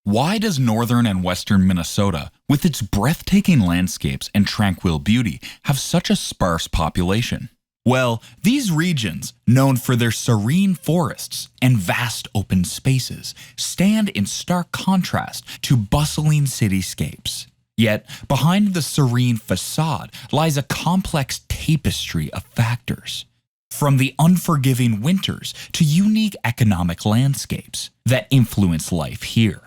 Why does northern and western Minnesota, with its breathtaking landscapes and tranquil beauty, have such a sparse population? Well, these regions, known for their serene forests and vast open spaces, stand in stark contrast to bustling cityscapes. Yet, behind the serene facade lies a complex tapestry of factors. From the unforgiving winters to unique economic landscapes that influence life here.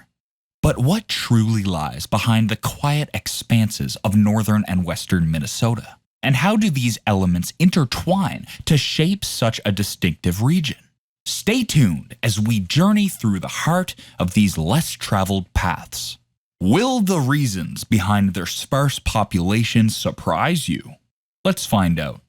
But what truly lies behind the quiet expanses of northern and western Minnesota? And how do these elements intertwine to shape such a distinctive region? Stay tuned as we journey through the heart of these less traveled paths. Will the reasons behind their sparse population surprise you? Let's find out.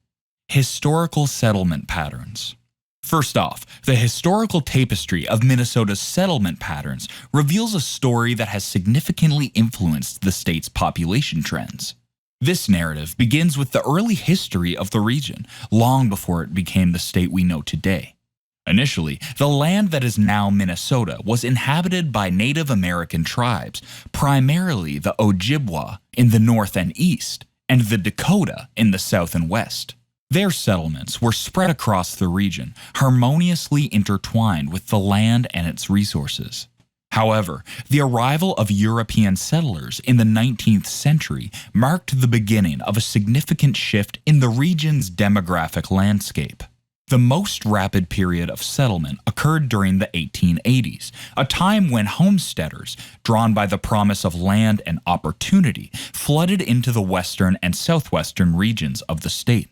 Historical settlement patterns. First off, the historical tapestry of Minnesota's settlement patterns reveals a story that has significantly influenced the state's population trends. This narrative begins with the early history of the region, long before it became the state we know today. Initially, the land that is now Minnesota was inhabited by Native American tribes, primarily the Ojibwa in the north and east, and the Dakota in the south and west. Their settlements were spread across the region, harmoniously intertwined with the land and its resources. However, the arrival of European settlers in the 19th century marked the beginning of a significant shift in the region's demographic landscape. The most rapid period of settlement occurred during the 1880s, a time when homesteaders, drawn by the promise of land and opportunity, flooded into the western and southwestern regions of the state.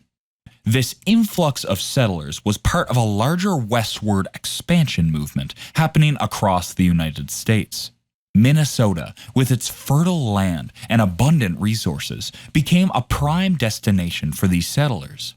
This influx of settlers was part of a larger westward expansion movement happening across the United States. Minnesota, with its fertile land and abundant resources, became a prime destination for these settlers.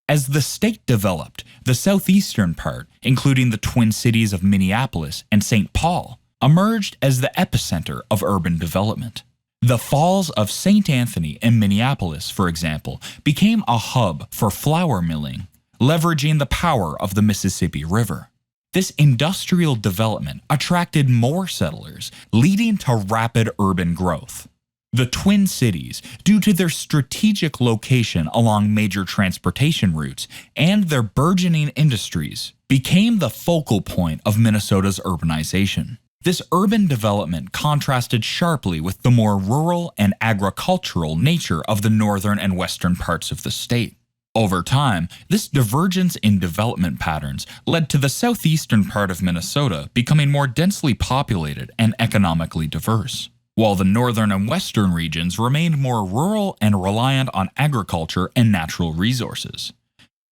As the state developed, the southeastern part, including the twin cities of Minneapolis and St. Paul, emerged as the epicenter of urban development. The Falls of St. Anthony in Minneapolis, for example, became a hub for flour milling, leveraging the power of the Mississippi River. This industrial development attracted more settlers, leading to rapid urban growth. The Twin Cities, due to their strategic location along major transportation routes and their burgeoning industries, became the focal point of Minnesota's urbanization. This urban development contrasted sharply with the more rural and agricultural nature of the northern and western parts of the state. Over time, this divergence in development patterns led to the southeastern part of Minnesota becoming more densely populated and economically diverse, while the northern and western regions remained more rural and reliant on agriculture and natural resources.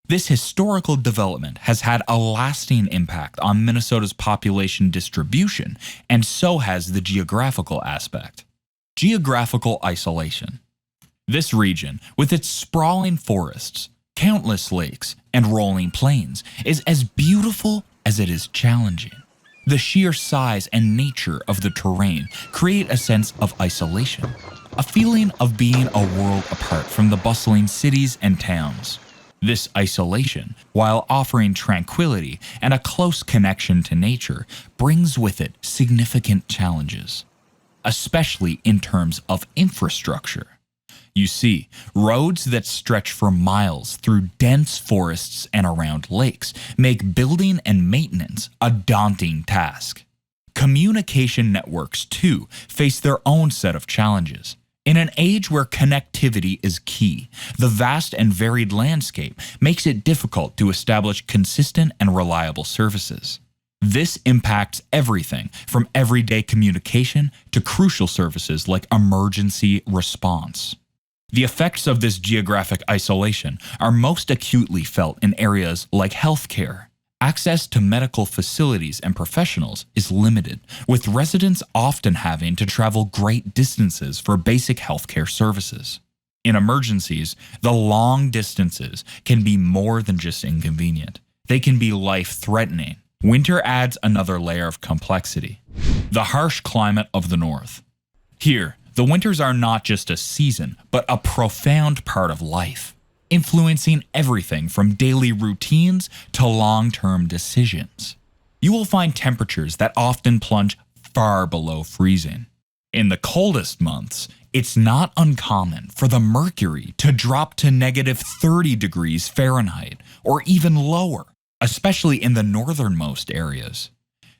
This historical development has had a lasting impact on Minnesota's population distribution, and so has the geographical aspect. Geographical isolation. This region, with its sprawling forests, countless lakes, and rolling plains, is as beautiful as it is challenging. The sheer size and nature of the terrain create a sense of isolation, a feeling of being a world apart from the bustling cities and towns. This isolation, while offering tranquility and a close connection to nature, brings with it significant challenges, especially in terms of infrastructure. You see, roads that stretch for miles through dense forests and around lakes make building and maintenance a daunting task. Communication networks, too, face their own set of challenges. In an age where connectivity is key, the vast and varied landscape makes it difficult to establish consistent and reliable services. This impacts everything from everyday communication to crucial services like emergency response. The effects of this geographic isolation are most acutely felt in areas like healthcare. Access to medical facilities and professionals is limited, with residents often having to travel great distances for basic healthcare services. In emergencies, the long distances can be more than just inconvenient. They can be life-threatening. Winter adds another layer of complexity. The harsh climate of the north. Here, the winters are not just a season, but a profound part of life, influencing everything from daily routines to long-term decisions. You will find temperatures that often plunge far below freezing. In the coldest months, it's not uncommon for the mercury to drop to -30 degrees Fahrenheit or even lower, especially in the northernmost areas.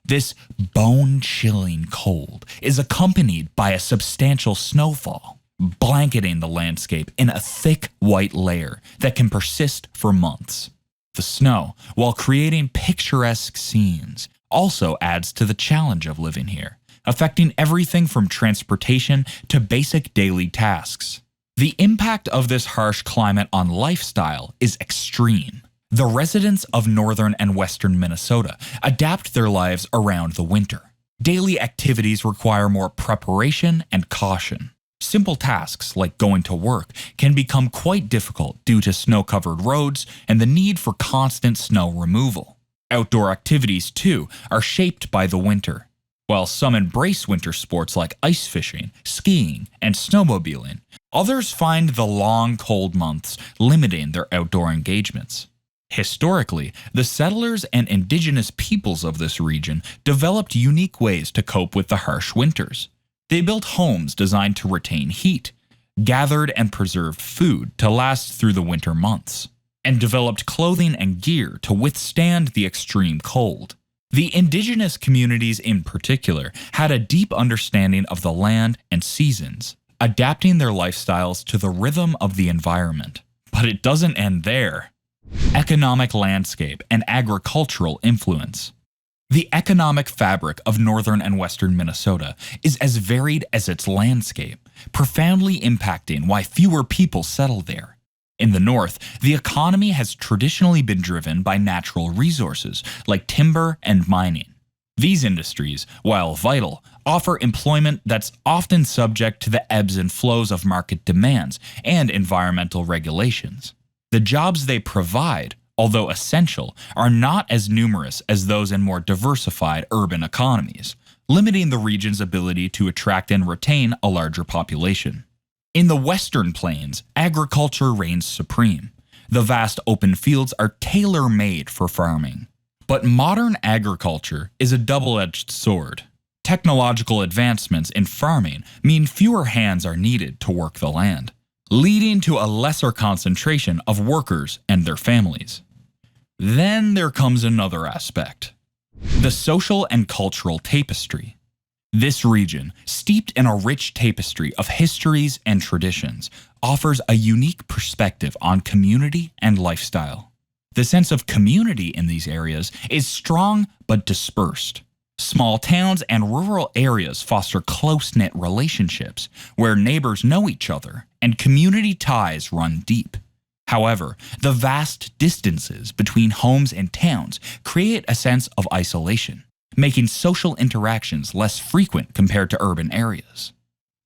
This bone-chilling cold is accompanied by a substantial snowfall, blanketing the landscape in a thick white layer that can persist for months. The snow, while creating picturesque scenes, also adds to the challenge of living here, affecting everything from transportation to basic daily tasks. The impact of this harsh climate on lifestyle is extreme. The residents of northern and western Minnesota adapt their lives around the winter. Daily activities require more preparation and caution. Simple tasks like going to work can become quite difficult due to snow-covered roads and the need for constant snow removal. Outdoor activities, too, are shaped by the winter. While some embrace winter sports like ice fishing, skiing, and snowmobiling, others find the long, cold months limiting their outdoor engagements. Historically, the settlers and indigenous peoples of this region developed unique ways to cope with the harsh winters. They built homes designed to retain heat, gathered and preserved food to last through the winter months, and developed clothing and gear to withstand the extreme cold. The indigenous communities in particular had a deep understanding of the land and seasons, adapting their lifestyles to the rhythm of the environment. But it doesn't end there. Economic landscape and agricultural influence. The economic fabric of northern and western Minnesota is as varied as its landscape, profoundly impacting why fewer people settle there. In the north, the economy has traditionally been driven by natural resources like timber and mining. These industries, while vital, offer employment that's often subject to the ebbs and flows of market demands and environmental regulations. The jobs they provide, although essential, are not as numerous as those in more diversified urban economies, limiting the region's ability to attract and retain a larger population. In the western plains, agriculture reigns supreme. The vast open fields are tailor-made for farming. But modern agriculture is a double-edged sword. Technological advancements in farming mean fewer hands are needed to work the land, leading to a lesser concentration of workers and their families. Then there comes another aspect: the social and cultural tapestry. This region, steeped in a rich tapestry of histories and traditions, offers a unique perspective on community and lifestyle. The sense of community in these areas is strong but dispersed. Small towns and rural areas foster close-knit relationships where neighbors know each other and community ties run deep. However, the vast distances between homes and towns create a sense of isolation, making social interactions less frequent compared to urban areas.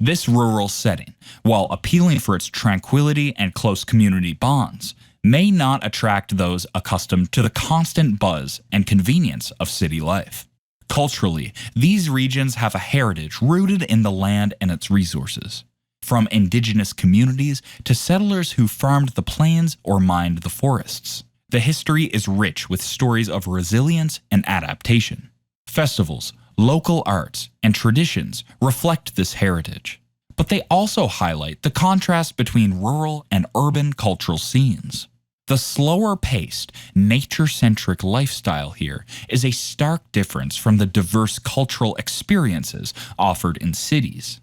This rural setting, while appealing for its tranquility and close community bonds, may not attract those accustomed to the constant buzz and convenience of city life. Culturally, these regions have a heritage rooted in the land and its resources. From indigenous communities to settlers who farmed the plains or mined the forests, the history is rich with stories of resilience and adaptation. Festivals, local arts, and traditions reflect this heritage, but they also highlight the contrast between rural and urban cultural scenes. The slower-paced, nature-centric lifestyle here is a stark difference from the diverse cultural experiences offered in cities.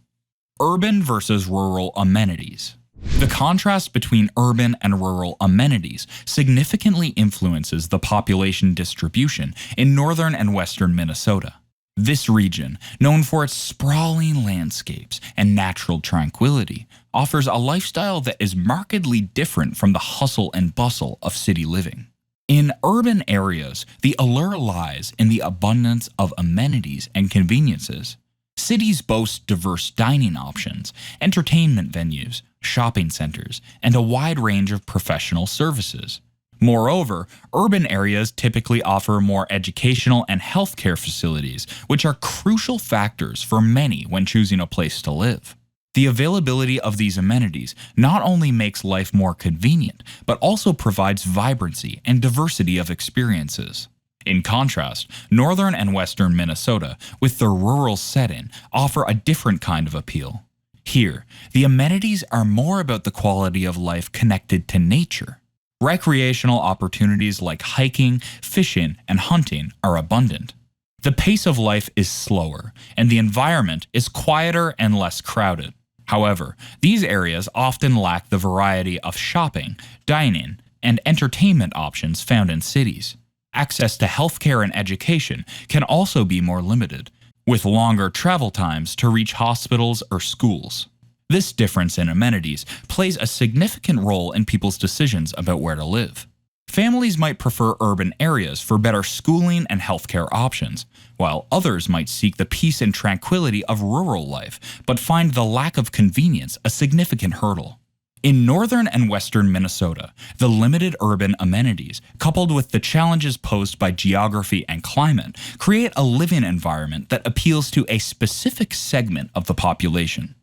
Urban versus rural amenities. The contrast between urban and rural amenities significantly influences the population distribution in northern and western Minnesota. This region, known for its sprawling landscapes and natural tranquility, offers a lifestyle that is markedly different from the hustle and bustle of city living. In urban areas, the allure lies in the abundance of amenities and conveniences. Cities boast diverse dining options, entertainment venues, shopping centers, and a wide range of professional services. Moreover, urban areas typically offer more educational and healthcare facilities, which are crucial factors for many when choosing a place to live. The availability of these amenities not only makes life more convenient, but also provides vibrancy and diversity of experiences. In contrast, northern and western Minnesota, with their rural setting, offer a different kind of appeal. Here, the amenities are more about the quality of life connected to nature. Recreational opportunities like hiking, fishing, and hunting are abundant. The pace of life is slower, and the environment is quieter and less crowded. However, these areas often lack the variety of shopping, dining, and entertainment options found in cities. Access to healthcare and education can also be more limited, with longer travel times to reach hospitals or schools. This difference in amenities plays a significant role in people's decisions about where to live. Families might prefer urban areas for better schooling and healthcare options, while others might seek the peace and tranquility of rural life, but find the lack of convenience a significant hurdle. In northern and western Minnesota, the limited urban amenities, coupled with the challenges posed by geography and climate, create a living environment that appeals to a specific segment of the population.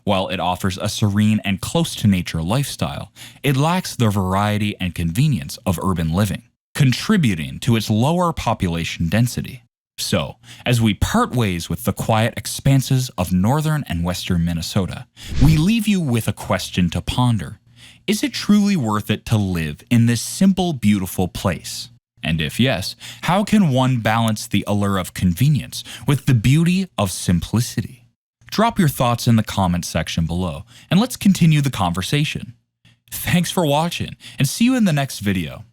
While it offers a serene and close-to-nature lifestyle, it lacks the variety and convenience of urban living, contributing to its lower population density. So, as we part ways with the quiet expanses of northern and western Minnesota, we leave you with a question to ponder. Is it truly worth it to live in this simple, beautiful place? And if yes, how can one balance the allure of convenience with the beauty of simplicity? Drop your thoughts in the comments section below, and let's continue the conversation. Thanks for watching, and see you in the next video.